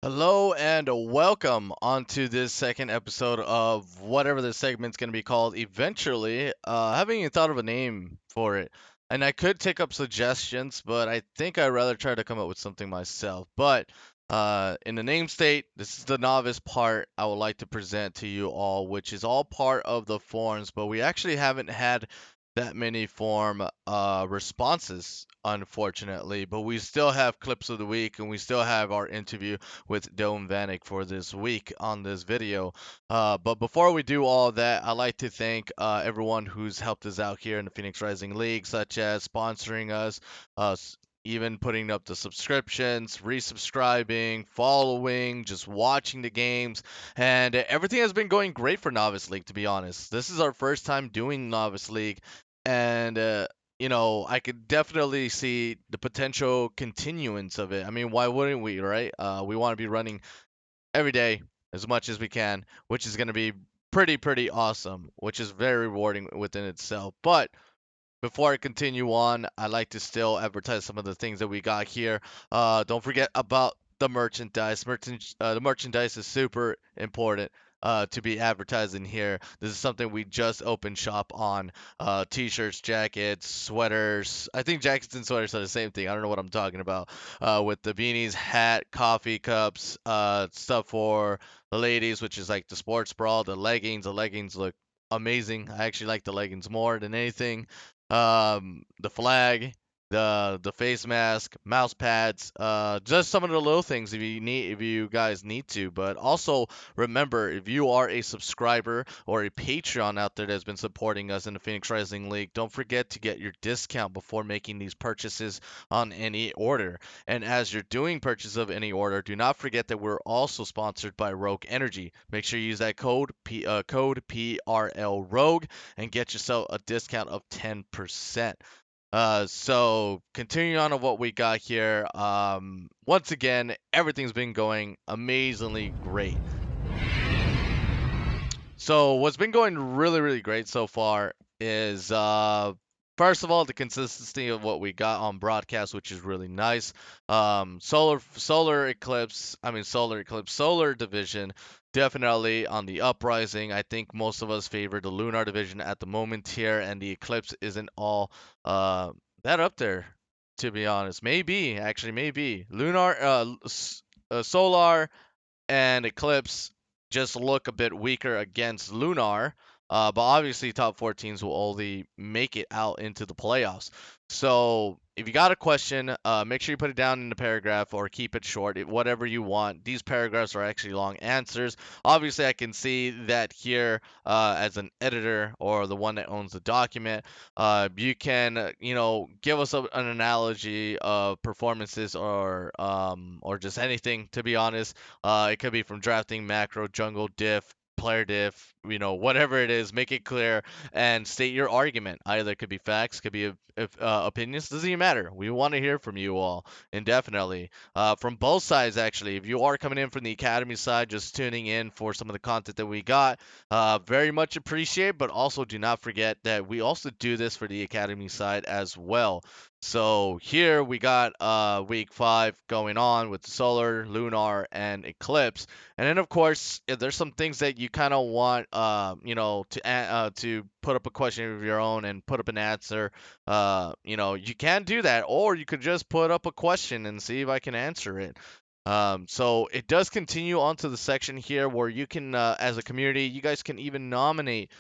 Hello and welcome onto this second episode of whatever this segment's going to be called eventually. Haven't even thought of a name for it. And I could take up suggestions, but I think I'd rather try to come up with something myself. But in the name state, this is the novice part I would like to present to you all, which is all part of the forums, but we actually haven't had that many form responses, unfortunately. But we still have clips of the week, and we still have our interview with Dome Vanek for this week on this video. But before we do all that, I'd like to thank everyone who's helped us out here in the Phoenix Rising League, such as sponsoring us, even putting up the subscriptions, resubscribing, following, just watching the games, and everything has been going great for Novice League, to be honest. This is our first time doing Novice League, and I could definitely see the potential continuance of it. I mean, why wouldn't we, right? We want to be running every day as much as we can, which is going to be pretty awesome, which is very rewarding within itself. But before I continue on, I like to still advertise some of the things that we got here. Don't forget about the merchandise. The merchandise is super important to be advertising here. This is something we just opened shop on. T-shirts, jackets, sweaters. I think jackets and sweaters are the same thing. I don't know what I'm talking about. With the beanies, hat, coffee cups, stuff for the ladies, which is like the sports bra, the leggings. The leggings look amazing. I actually like the leggings more than anything. The flag, the face mask, mouse pads, just some of the little things if you guys need to. But also remember, if you are a subscriber or a Patreon out there that's been supporting us in the Phoenix Rising League, don't forget to get your discount before making these purchases on any order. And as you're doing purchase of any order, do not forget that we're also sponsored by Rogue Energy. Make sure you use that code PRL Rogue and get yourself a discount of 10%. So continuing on of what we got here, once again, everything's been going amazingly great. So what's been going really great so far is first of all the consistency of what we got on broadcast, which is really nice. Solar division definitely on the uprising. I think most of us favor the lunar division at the moment here, and the eclipse isn't all that up there, to be honest. Maybe lunar, solar and Eclipse just look a bit weaker against Lunar. But obviously, top four teams will only make it out into the playoffs. So if you got a question, make sure you put it down in the paragraph or keep it short, whatever you want. These paragraphs are actually long answers. Obviously, I can see that here as an editor or the one that owns the document. You can, give us an analogy of performances or just anything. To be honest, it could be from drafting, macro, jungle, diff, player diff, whatever it is, make it clear and state your argument. Either it could be facts, could be opinions, doesn't even matter. We want to hear from you all indefinitely. From both sides, actually. If you are coming in from the academy side, just tuning in for some of the content that we got, very much appreciate, but also do not forget that we also do this for the academy side as well. So here we got week 5 going on with solar, lunar, and eclipse, and then of course if there's some things that you kind of want, to put up a question of your own and put up an answer, you can do that, or you could just put up a question and see if I can answer it. So it does continue onto the section here where you can, as a community, you guys can even nominate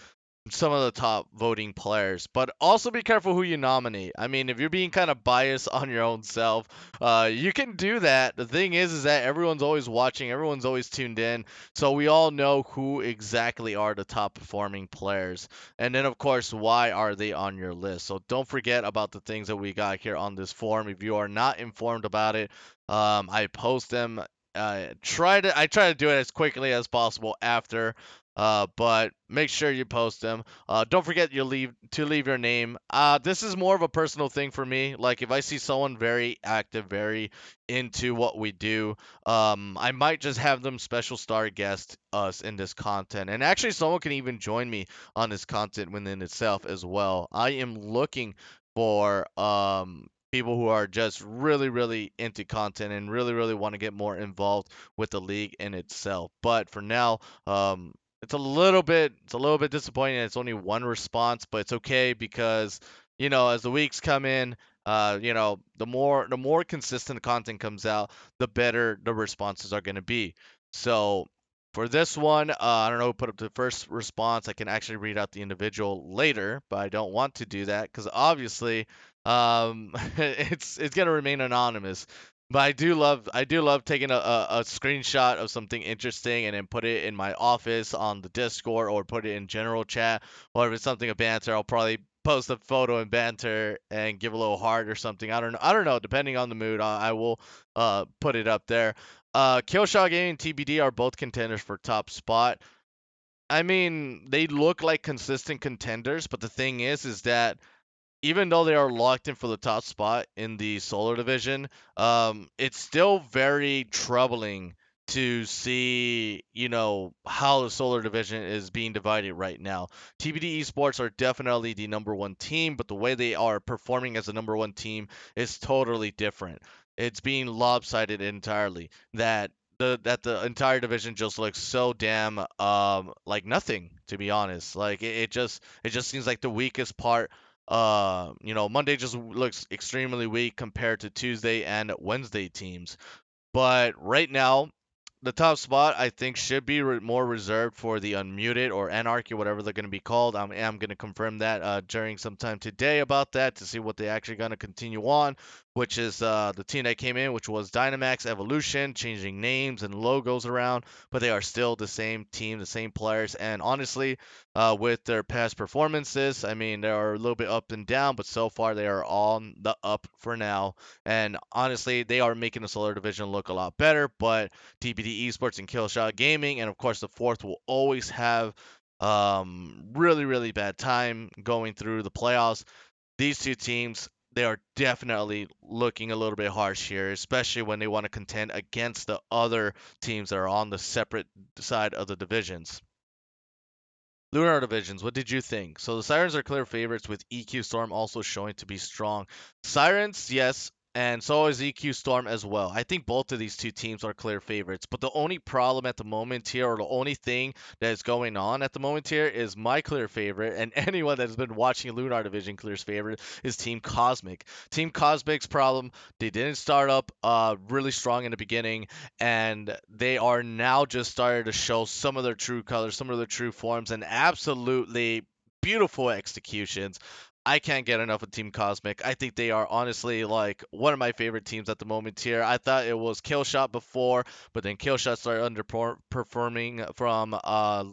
some of the top voting players, but also be careful who you nominate. I mean, if you're being kind of biased on your own self, you can do that. The thing is that everyone's always watching, everyone's always tuned in, so we all know who exactly are the top performing players. And then, of course, why are they on your list? So don't forget about the things that we got here on this form. If you are not informed about it, I post them. I try to do it as quickly as possible after, but make sure you post them. Don't forget to leave your name. This is more of a personal thing for me. Like if I see someone very active, very into what we do, I might just have them special star guest us in this content. And actually, someone can even join me on this content within itself as well. I am looking for people who are just really, really into content and really, really want to get more involved with the league in itself. But for now, it's a little bit disappointing. It's only one response, but it's okay because as the weeks come in, the more consistent content comes out, the better the responses are going to be. So for this one, I don't know who put up the first response. I can actually read out the individual later, but I don't want to do that because obviously, it's gonna remain anonymous. But I do love taking a screenshot of something interesting and then put it in my office on the Discord or put it in general chat. Or if it's something of banter, I'll probably post a photo in banter and give a little heart or something. I don't know. I don't know. Depending on the mood, I will put it up there. Killshot Gaming and TBD are both contenders for top spot. I mean, they look like consistent contenders, but the thing is that even though they are locked in for the top spot in the solar division, it's still very troubling to see, how the solar division is being divided right now. TBD Esports are definitely the number one team, but the way they are performing as the number one team is totally different. It's being lopsided entirely. That the entire division just looks so damn like nothing, to be honest. Like it just seems like the weakest part. Monday just looks extremely weak compared to Tuesday and Wednesday teams. But right now, the top spot I think should be more reserved for the Unmuted or Anarchy, whatever they're going to be called. I am going to confirm that during some time today about that to see what they actually going to continue on, which is the team that came in, which was Dynamax Evolution, changing names and logos around, but they are still the same team, the same players. And honestly, with their past performances, I mean, they are a little bit up and down, but so far they are on the up for now. And honestly, they are making the Solar Division look a lot better, but TPD Esports and Killshot Gaming, and of course the fourth will always have really, really bad time going through the playoffs. These two teams, they are definitely looking a little bit harsh here, especially when they want to contend against the other teams that are on the separate side of the divisions. Lunar divisions, what did you think? So the Sirens are clear favorites with EQ Storm also showing to be strong. Sirens, yes, and so is EQ Storm as well. I think both of these two teams are clear favorites, but the only problem at the moment here, or the only thing that is going on at the moment here, is my clear favorite, and anyone that has been watching Lunar Division clear's favorite is Team Cosmic. Team Cosmic's problem, they didn't start up really strong in the beginning, and they are now just starting to show some of their true colors, some of their true forms, and absolutely beautiful executions. I can't get enough of Team Cosmic. I think they are honestly like one of my favorite teams at the moment here. I thought it was Killshot before, but then Killshot started underperforming from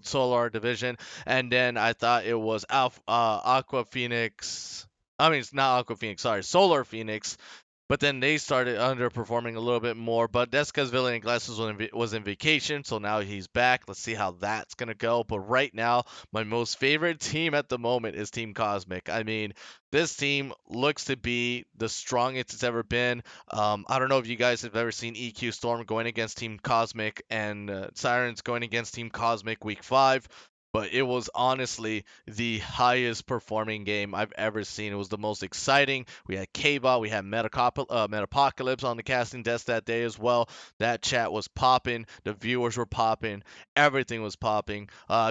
Solar Division, and then I thought it was Aqua Phoenix. I mean, it's not Aqua Phoenix, sorry, Solar Phoenix, but then they started underperforming a little bit more. But that's because Villian Glasses was in vacation, so now he's back. Let's see how that's gonna go. But right now, my most favorite team at the moment is Team Cosmic. I mean, this team looks to be the strongest it's ever been. I don't know if you guys have ever seen EQ Storm going against Team Cosmic and Sirens going against Team Cosmic Week 5. But it was honestly the highest performing game I've ever seen. It was the most exciting. We had K-Bot, we had Metapocalypse on the casting desk that day as well. That chat was popping. The viewers were popping. Everything was popping.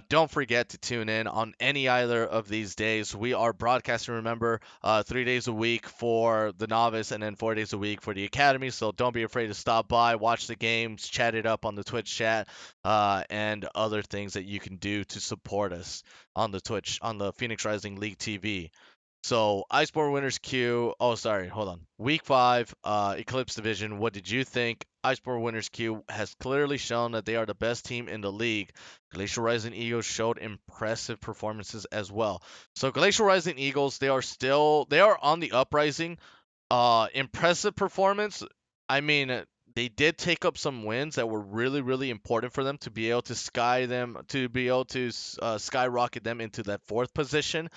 Don't forget to tune in on any either of these days. We are broadcasting, remember, 3 days a week for the Novice and then 4 days a week for the Academy. So don't be afraid to stop by, watch the games, chat it up on the Twitch chat, and other things that you can do to support us on the Twitch, on the Phoenix Rising League TV. So Iceborne Winners Q. Oh, sorry, hold on. Week 5, Eclipse Division. What did you think? Iceborne Winners Q has clearly shown that they are the best team in the league. Glacial Rising Eagles showed impressive performances as well. So Glacial Rising Eagles, they are on the uprising. Impressive performance. I mean, they did take up some wins that were really, really important for them to be able to skyrocket them into that fourth position.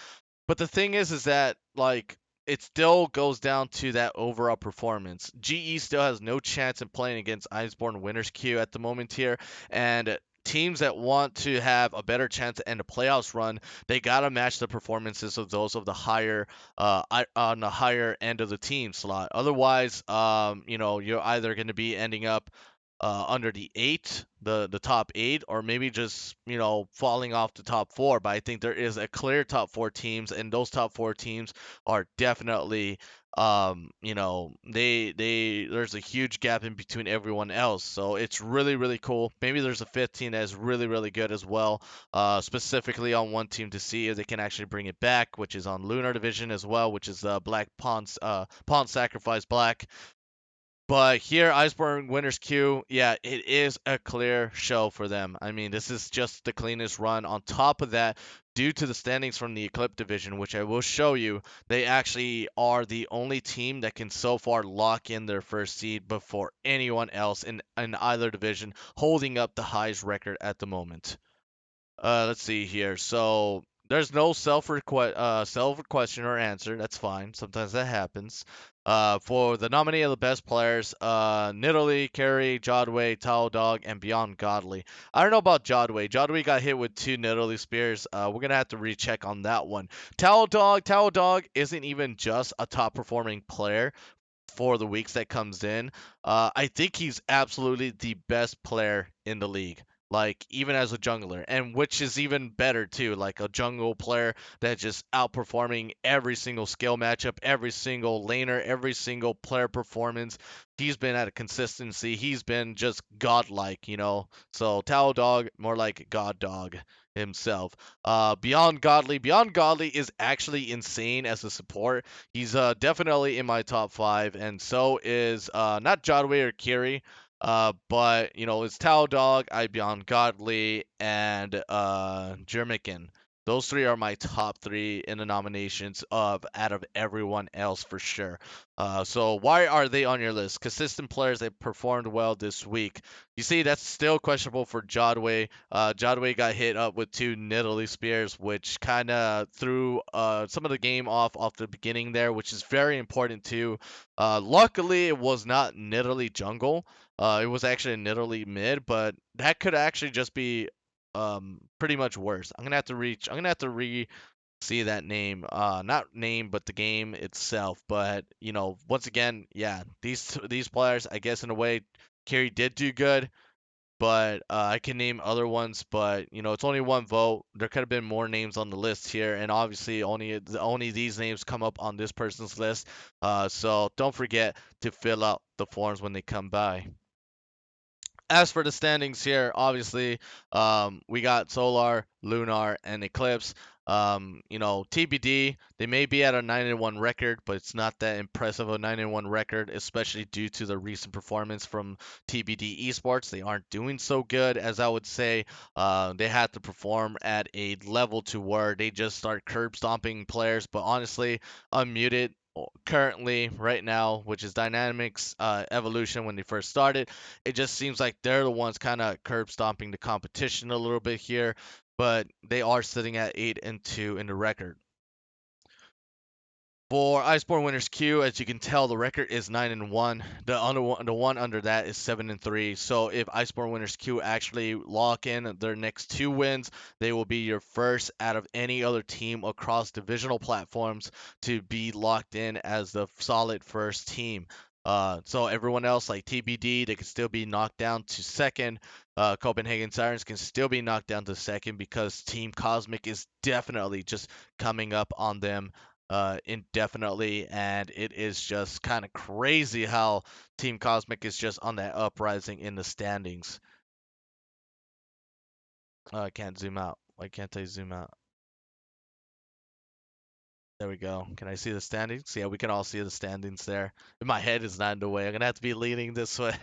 But the thing is that like it still goes down to that overall performance. GE still has no chance in playing against Iceborne Winners Q at the moment here, and teams that want to have a better chance to end a playoffs run, they gotta match the performances of those of the higher on the higher end of the team slot. Otherwise, you're either going to be ending up under the the top eight, or maybe just falling off the top four. But I think there is a clear top four teams, and those top four teams are definitely they there's a huge gap in between everyone else. So it's really really cool. Maybe there's a fifth team that's really really good as well. Specifically on one team to see if they can actually bring it back, which is on Lunar Division as well, which is Black Pawn Sacrifice Black. But here, Iceborne Winners Q, yeah, it is a clear show for them. I mean, this is just the cleanest run. On top of that, due to the standings from the Eclipse division, which I will show you, they actually are the only team that can so far lock in their first seed before anyone else in either division, holding up the highest record at the moment. Let's see here. So there's no self question or answer. That's fine. Sometimes that happens. For the nominee of the best players, Nidalee, Carey, Jodway, Tao Dog, and Beyond Godly. I don't know about Jodway. Jodway got hit with 2 Nidalee spears. We're gonna have to recheck on that one. Tao Dog isn't even just a top performing player for the weeks that comes in. I think he's absolutely the best player in the league. Like even as a jungler, and which is even better too. Like a jungle player that just outperforming every single skill matchup, every single laner, every single player performance. He's been at a consistency. He's been just godlike, you know. So Tao Dog, more like God Dog himself. Beyond Godly is actually insane as a support. He's definitely in my top five, and so is not Jodway or Kiri, but it's Tao Dog, I Beyond Godly, and Jermican. Those three are my top three in the nominations of out of everyone else for sure. So why are they on your list? Consistent players that performed well this week. You see, that's still questionable for Jodway. Jodway got hit up with 2 Nidalee spears, which kind of threw some of the game off the beginning there, which is very important too. Luckily, it was not Nidalee jungle. It was actually a Nidalee mid, but that could actually just be pretty much worse. I'm gonna have to re see that name. Not name, but the game itself. But once again, yeah, these players, I guess in a way, Carey did do good. But I can name other ones, but it's only one vote. There could have been more names on the list here, and obviously only these names come up on this person's list. So don't forget to fill out the forms when they come by. As for the standings here, obviously, we got Solar, Lunar, and Eclipse. TBD, they may be at a 9-1 record, but it's not that impressive a 9-1 record, especially due to the recent performance from TBD Esports. They aren't doing so good, as I would say. They had to perform at a level to where they just start curb stomping players, but honestly, unmuted currently right now, which is Dynamics Evolution when they first started. It just seems like they're the ones kind of curb stomping the competition a little bit here, but they are sitting at 8-2 in the record. For Iceborne Winners Q, as you can tell, the record is 9-1. The one under that is 7-3. So if Iceborne Winners Q actually lock in their next 2 wins, they will be your first out of any other team across divisional platforms to be locked in as the solid first team. So everyone else like TBD, they can still be knocked down to second. Copenhagen Sirens can still be knocked down to second because Team Cosmic is definitely just coming up on them indefinitely, and it is just kind of crazy how Team Cosmic is just on that uprising in the standings. I can't zoom out. Why can't I zoom out? There we go. Can I see the standings? Yeah, we can all see the standings there. My head is not in the way. I'm gonna have to be leaning this way.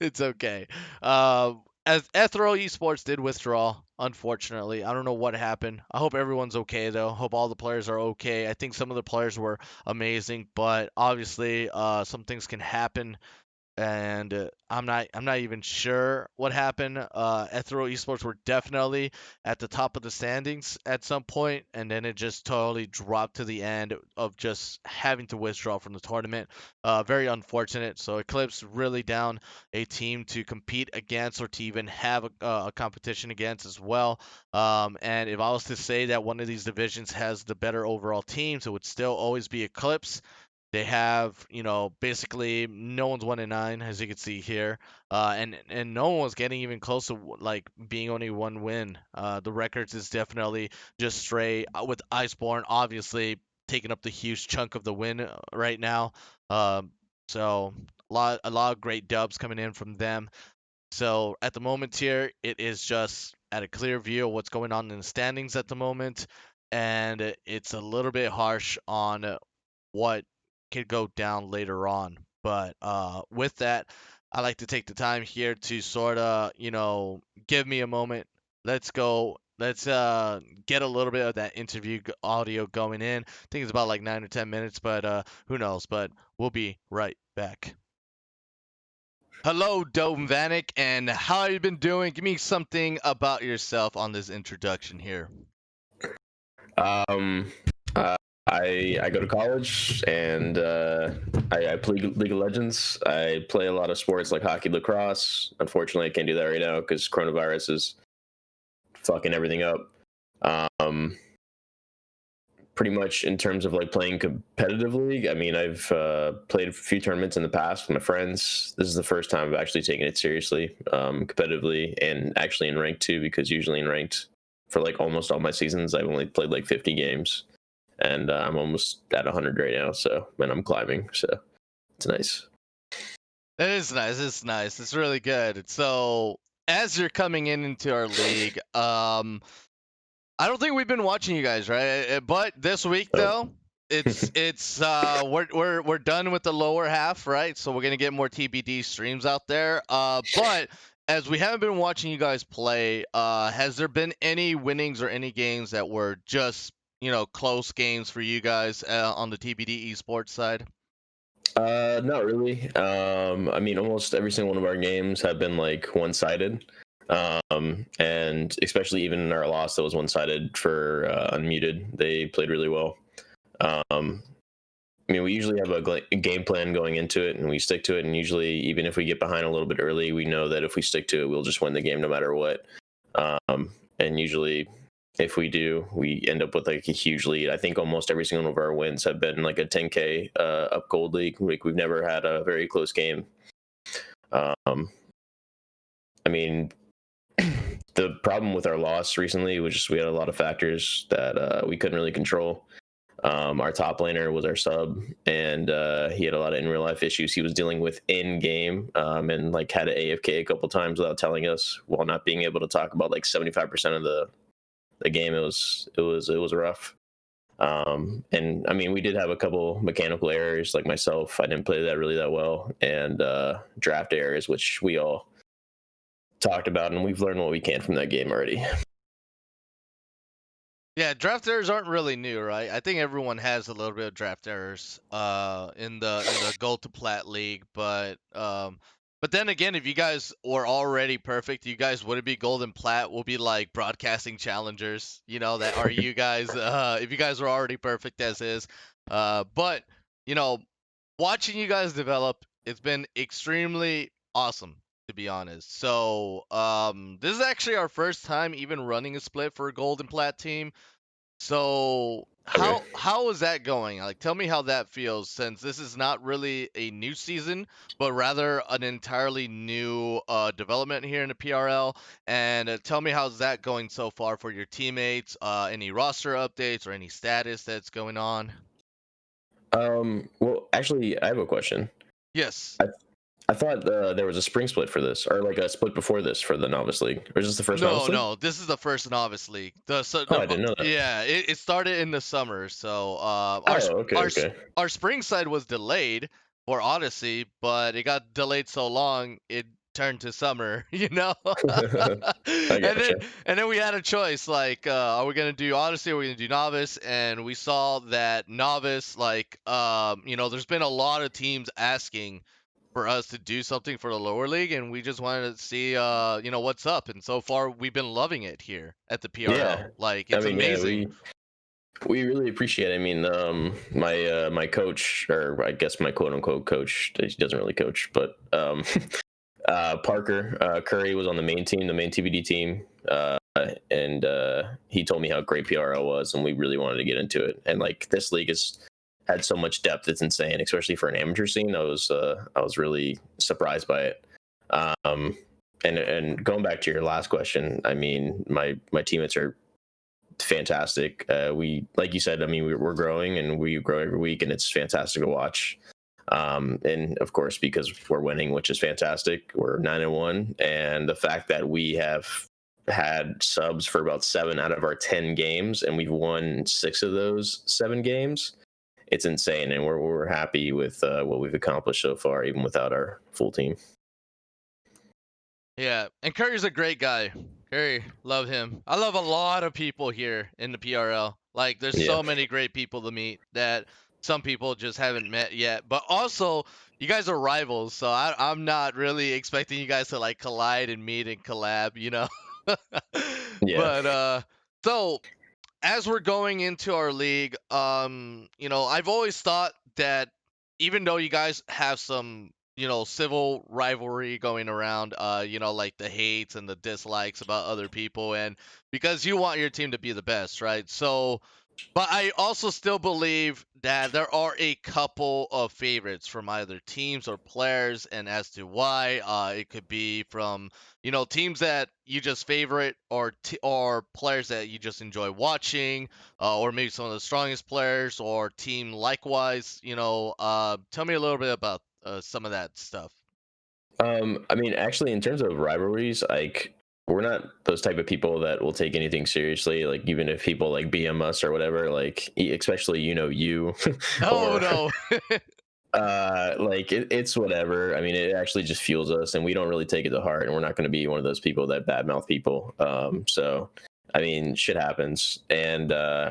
It's okay. As Ethereal Esports did withdraw, unfortunately. I don't know what happened. I hope everyone's okay though. Hope all the players are okay. I think some of the players were amazing, but obviously, some things can happen and I'm not even sure what happened. Ethereal Esports were definitely at the top of the standings at some point, and then it just totally dropped to the end of just having to withdraw from the tournament. Very unfortunate. So Eclipse really down a team to compete against or to even have a competition against as well. And if I was to say that one of these divisions has the better overall teams, it would still always be Eclipse. They have, basically no one's 1-9, as you can see here, and no one's getting even close to like being only one win. The records is definitely just straight with Iceborne, obviously taking up the huge chunk of the win right now. Um, so a lot of great dubs coming in from them. So at the moment here, it is just at a clear view of what's going on in the standings at the moment, and it's a little bit harsh on what could go down later on. But with that, I like to take the time here to sort of, give me a moment. Let's go. Let's get a little bit of that interview audio going in. I think it's about like 9 or 10 minutes, but who knows? But we'll be right back. Hello, Dome Vanek, and how you been doing? Give me something about yourself on this introduction here. Um, uh, I go to college and I play League of Legends. I play a lot of sports like hockey, lacrosse. Unfortunately, I can't do that right now because coronavirus is fucking everything up. Um, Pretty much in terms of like playing competitively. I mean, I've played a few tournaments in the past with my friends. This is the first time I've actually taken it seriously, competitively, and actually in ranked too. Because usually in ranked, for like almost all my seasons, I've only played like 50 games, and I'm almost at 100 right now. So, and I'm climbing, so it's nice. It is nice. It's nice. It's really good. So as you're coming into our league, I don't think we've been watching you guys, right? But this week Oh. though, it's we're done with the lower half, right? So we're gonna get more TBD streams out there. But as we haven't been watching you guys play, has there been any winnings or any games that were just close games for you guys on the TBD esports side? Not really. I mean, almost every single one of our games have been like one-sided. And especially even in our loss that was one-sided for Unmuted, they played really well. I mean, we usually have a game plan going into it, and we stick to it. And usually, even if we get behind a little bit early, we know that if we stick to it, we'll just win the game no matter what. And usually, if we do, we end up with like a huge lead. I think almost every single one of our wins have been like a 10K up gold league. Like we've never had a very close game. I mean, the problem with our loss recently was just we had a lot of factors that we couldn't really control. Our top laner was our sub, and he had a lot of in real life issues he was dealing with in game, and like had to AFK a couple times without telling us, while not being able to talk about like 75% of the game. It was rough. And I mean, we did have a couple mechanical errors, like myself. I didn't play that really that well, and draft errors, which we all talked about, and we've learned what we can from that game already. Yeah, draft errors aren't really new, right? I think everyone has a little bit of draft errors in the gold to plat league, but then again, if you guys were already perfect, you guys wouldn't be gold and plat. We'll be like broadcasting challengers, that are you guys. If you guys were already perfect as is, but you know, watching you guys develop, it's been extremely awesome to be honest. So this is actually our first time even running a split for a gold and plat team. So Okay. how is that going? Like, tell me how that feels since this is not really a new season, but rather an entirely new development here in the PRL. And tell me how's that going so far for your teammates? Any roster updates or any status that's going on? Well, actually, I have a question. Yes. I thought there was a spring split for this, or like a split before this for the Novice League. Or is this the first No, Novice League? no, this is the first novice league. Oh, I didn't know that. Yeah, it started in the summer. So Oh, okay, okay. our spring side was delayed for Odyssey, but it got delayed so long it turned to summer. I And then gotcha. we had a choice like, are we gonna do Odyssey? Or are we gonna do Novice? And we saw that Novice, like, there's been a lot of teams asking for us to do something for the lower league, and we just wanted to see, what's up. And so far, we've been loving it here at the PRL. Yeah, Like, I it's mean, yeah, amazing. we really appreciate it. I mean, my coach, or I guess my quote unquote coach, he doesn't really coach, but Parker Curry was on the main team, the main TBD team, and he told me how great PRL was, and we really wanted to get into it. And like this league has had so much depth, it's insane, especially for an amateur scene. I was really surprised by it. Um, and going back to your last question, I mean, my teammates are fantastic. We, like you said, I mean, we're growing and we grow every week, and it's fantastic to watch. And of course, because we're winning, which is fantastic, we're 9-1, and the fact that we have had subs for about 7 out of our 10 games, and we've won 6 of those 7 games, it's insane, and we're happy with what we've accomplished so far, even without our full team. Yeah, and Curry's a great guy. Curry, love him. I love a lot of people here in the PRL. Like, there's Yeah. so many great people to meet that some people just haven't met yet. But also, you guys are rivals, so I'm not really expecting you guys to like collide and meet and collab. Yeah. But so as we're going into our league, I've always thought that even though you guys have some, civil rivalry going around, like the hates and the dislikes about other people, and because you want your team to be the best, right? So, but I also still believe that there are a couple of favorites from either teams or players, and as to why, it could be from teams that you just favorite, or players that you just enjoy watching, or maybe some of the strongest players or team likewise. Tell me a little bit about some of that stuff. I mean, actually, in terms of rivalries, like we're not those type of people that will take anything seriously. Like even if people like BM us or whatever, like especially you, Oh or no. like it's whatever. I mean, it actually just fuels us, and we don't really take it to heart. And we're not going to be one of those people that badmouth people. So I mean, shit happens, and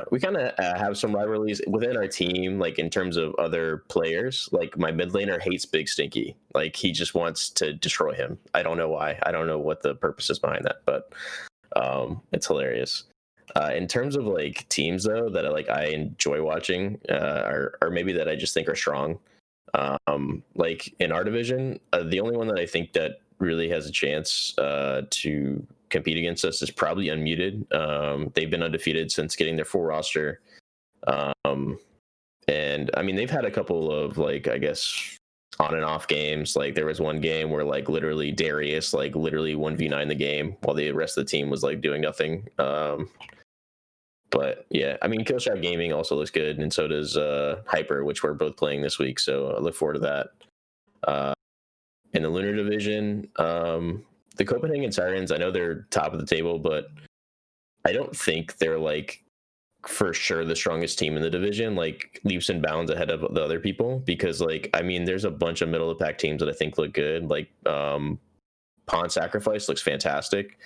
we kind of have some rivalries within our team, like in terms of other players. Like my mid laner hates Big Stinky, like he just wants to destroy him. I don't know why. I don't know what the purpose is behind that, but it's hilarious. In terms of like teams though that I enjoy watching, or maybe that I just think are strong. Like in our division, the only one that I think that really has a chance to compete against us is probably Unmuted. They've been undefeated since getting their full roster. Um, and I mean, they've had a couple of like, I guess, on and off games. Like there was one game where like literally Darius like literally 1v9 the game while the rest of the team was like doing nothing. But yeah, I mean, Killshot Gaming also looks good, and so does Hyper, which we're both playing this week. So I look forward to that. Uh, in the Lunar Division, the Copenhagen Sirens, I know they're top of the table, but I don't think they're like for sure the strongest team in the division, like leaps and bounds ahead of the other people. Because like, I mean, there's a bunch of middle of the pack teams that I think look good. Like Pawn Sacrifice looks fantastic.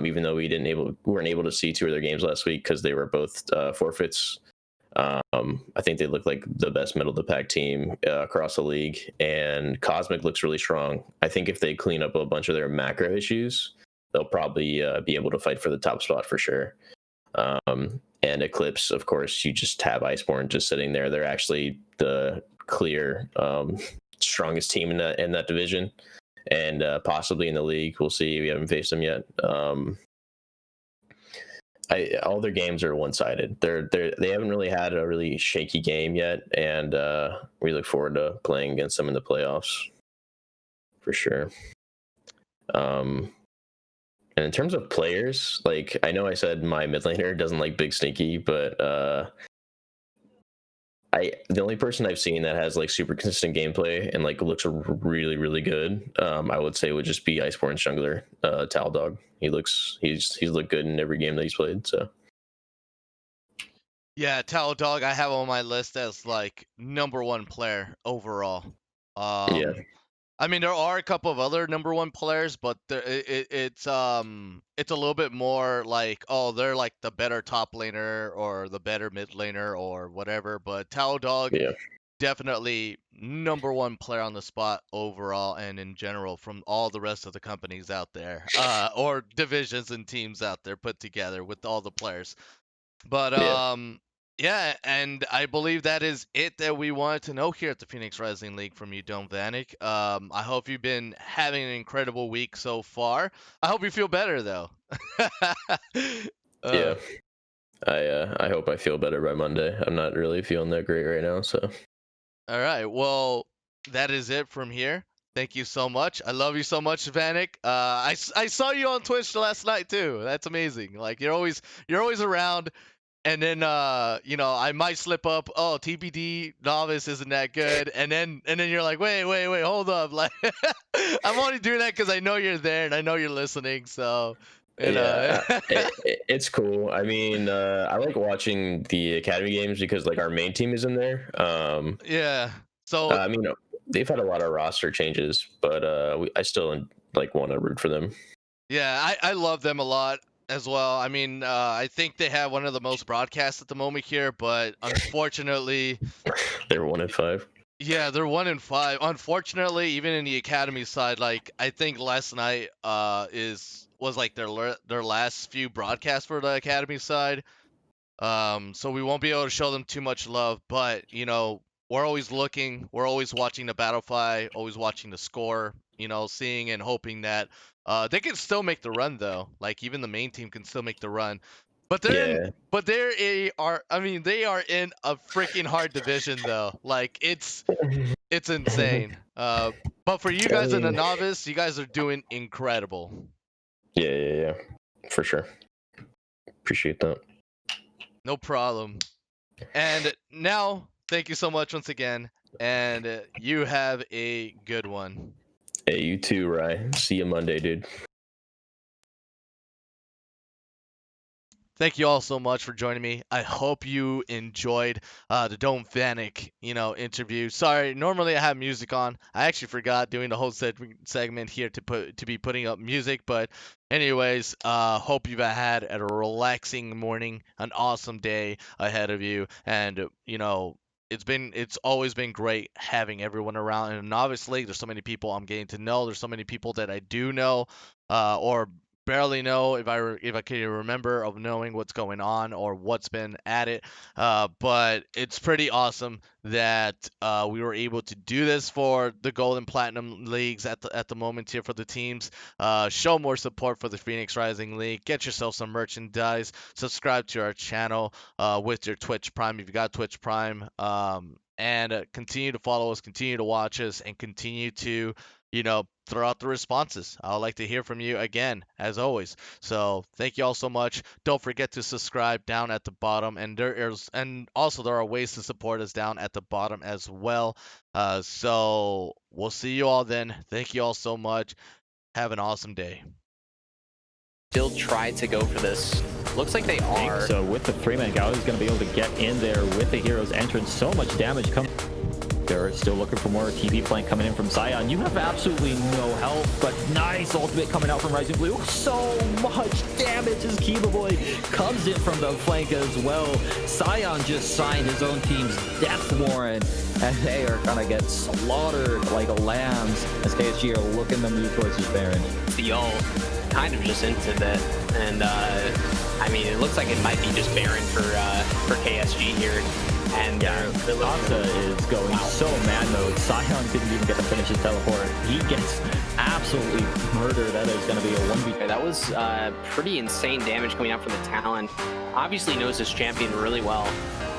Even though we weren't able to see 2 of their games last week because they were both forfeits. I think they look like the best middle of the pack team across the league, and Cosmic looks really strong. I think if they clean up a bunch of their macro issues, they'll probably be able to fight for the top spot for sure. And Eclipse, of course, you just have Iceborne just sitting there. They're actually the clear strongest team in that division, and possibly in the league. We'll see. We haven't faced them yet. All their games are one-sided. They haven't really had a really shaky game yet, and we look forward to playing against them in the playoffs for sure. And in terms of players, like I know I said my mid laner doesn't like Big Stinky, but the only person I've seen that has like super consistent gameplay and like looks really really good, I would say would just be Iceborne jungler Taldog. He's looked good in every game that he's played. So Yeah, Tallow Dog I have on my list as like number one player overall. yeah, I mean, there are a couple of other number one players, but it's a little bit more like, oh, they're like the better top laner or the better mid laner or whatever. But Tallow Dog yeah, definitely #1 player on the spot overall and in general from all the rest of the companies out there, or divisions and teams out there put together with all the players. But Yeah. yeah, and I believe that is it that we wanted to know here at the Phoenix Rising League from you, Dome Vanek. I hope you've been having an incredible week so far. I hope you feel better though. Yeah. I hope I feel better by Monday. I'm not really feeling that great right now, so. All right. Well, that is it from here. Thank you so much. I love you so much, Vanek. I saw you on Twitch last night too. That's amazing. Like you're always around. And then I might slip up. Oh, TBD Novice isn't that good. And then you're like, wait, hold up. Like I'm only doing that because I know you're there and I know you're listening. So Yeah, it's cool. I mean, I like watching the academy games because like our main team is in there. Yeah. So I mean, they've had a lot of roster changes, but I still like want to root for them. yeah, I love them a lot as well. I mean, I think they have one of the most broadcasts at the moment here, but unfortunately, They're 1-5. yeah, they're 1-5. Unfortunately, even in the academy side, like I think last night was like their last few broadcasts for the academy side. So we won't be able to show them too much love, but we're always looking, we're always watching the battle fly, always watching the score, seeing and hoping that they can still make the run though. Like even the main team can still make the run. But they are in a freaking hard division though. Like it's insane. But for you guys in the novice, you guys are doing incredible. Yeah, for sure. Appreciate that. No problem. And now, thank you so much once again, and you have a good one. Hey, you too, Rye. See you Monday, dude. Thank you all so much for joining me. I hope you enjoyed the Dome Vanek, interview. Sorry, normally I have music on. I actually forgot doing the whole segment here to be putting up music, but anyways, hope you've had a relaxing morning, an awesome day ahead of you, and it's always been great having everyone around. And obviously, there's so many people I'm getting to know. There's so many people that I do know, or barely know if I can remember of knowing what's going on or what's been at it. But it's pretty awesome that we were able to do this for the Gold and Platinum leagues at the moment here for the teams. Show more support for the Phoenix Rising League. Get yourself some merchandise. Subscribe to our channel with your Twitch Prime if you got Twitch Prime. And continue to follow us, continue to watch us, and continue to throw out the responses. I would like to hear from you again, as always. So thank you all so much. Don't forget to subscribe down at the bottom, and there are ways to support us down at the bottom as well. So we'll see you all then. Thank you all so much. Have an awesome day. Still try to go for this. Looks like they are. So with the 3-man Galley, he's going to be able to get in there with the hero's entrance. So much damage coming. They're still looking for more TP flank coming in from Sion. You have absolutely no help, but nice ultimate coming out from Rising Blue. So much damage as Kiba Boy comes in from the flank as well. Sion just signed his own team's death warrant, and they are gonna get slaughtered like lambs as KSG are looking to move towards his Baron. The ult kind of just into that, and I mean, it looks like it might be just Baron for KSG here. And Asa is going so mad mode. Sion didn't even get to finish his teleport. He gets absolutely murdered. That is going to be a 1v. That was pretty insane damage coming out from the Talon. Obviously knows this champion really well.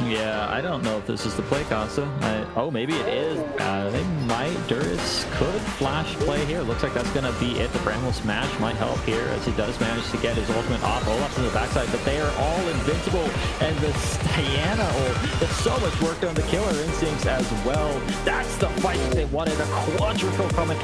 Yeah, I don't know if this is the play, Casa. Oh, maybe it is. They might. Duris could flash play here. Looks like that's going to be it. The Bramble Smash might help here as he does manage to get his ultimate off. Olaf's in the backside, but they are all invincible. And the Diana ult does so much work on the Killer Instincts as well. That's the fight they wanted. A quadruple coming.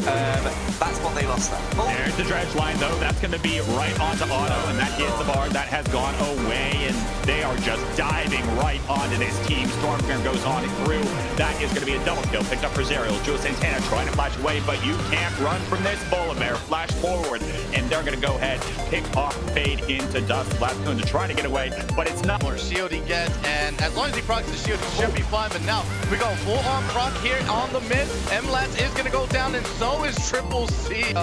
That's what they lost there. Oh. the dredge line, though. That's going to be right onto Auto, and that is the bar that has gone away, and they are just diving right onto this team. Stormbringer goes on through. That is going to be a double kill picked up for Zerial. Joe Santana trying to flash away, but you can't run from this Bear. Flash forward, and they're going to go ahead, pick off Fade into Dust. Blastcoon to try to get away, but it's not. More shield he gets, and as long as he procs the shield, he should be fine. But now we go full on proc here on the mid. MLATS is going to go down, and so is Triple C.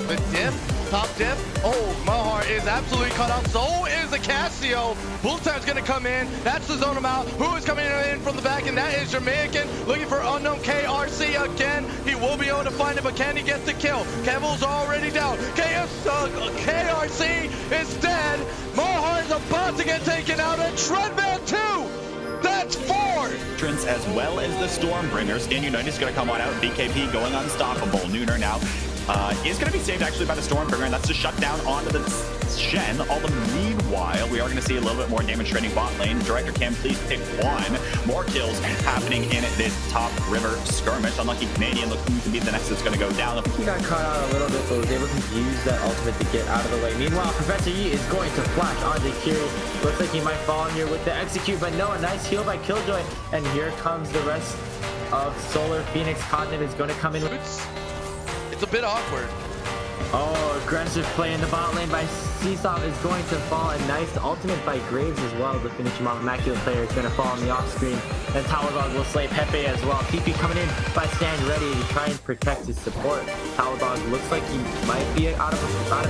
The dip, top dip. Oh, Mahar is absolutely cut out. So is the Casio. Bulltime's going to come in. That's the zone him out. Who is coming in from the back? And that is Jamaican looking for unknown KRC again. He will be able to find it, but can he get the kill? Kevil's already down. KRC is dead. Mahar is about to get taken out. And Treadman 2. That's 4! Entrance as well as the Stormbringer. Stan United is going to come on out. BKP going unstoppable. Nooner now is going to be saved actually by the Stormbringer, and that's to shut down onto the Shen. All the meanwhile, we are going to see a little bit more damage trading bot lane. Director Cam, please pick one. More kills happening in this top river skirmish. Unlucky Canadian looking to be the next that's going to go down. He got caught out a little bit, but was able to use that ultimate to get out of the way. Meanwhile, Professor Yi is going to flash onto Kiri. Looks like he might fall in here with the execute, but no, a nice heal by Killjoy. And here comes the rest of Solar. Phoenix Continent is going to come in. It's a bit awkward. Oh, aggressive play in the bot lane by Seesaw is going to fall. A nice ultimate by Graves as well to finish him off. Immaculate player is going to fall on the off screen. And Taladog will slay Pepe as well. TP coming in by Stand Ready to try and protect his support. Taladog looks like he might be out of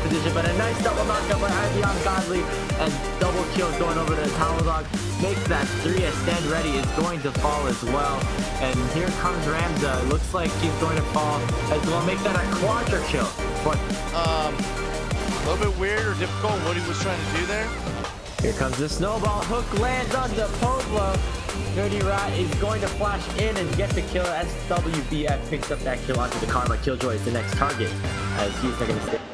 position, but a nice double knockup by Ivion Godly. And double kill going over to Taladog. Makes that 3 as Stand Ready is going to fall as well. And here comes Ramza. It looks like he's going to fall as well. Make that a quadra kill. But A little bit weird or difficult what he was trying to do there. here comes the snowball. Hook lands on the Podlo. Dirty Rat is going to flash in and get the kill as WBF picks up that kill onto the Karma. Killjoy is the next target as he's not going to stay.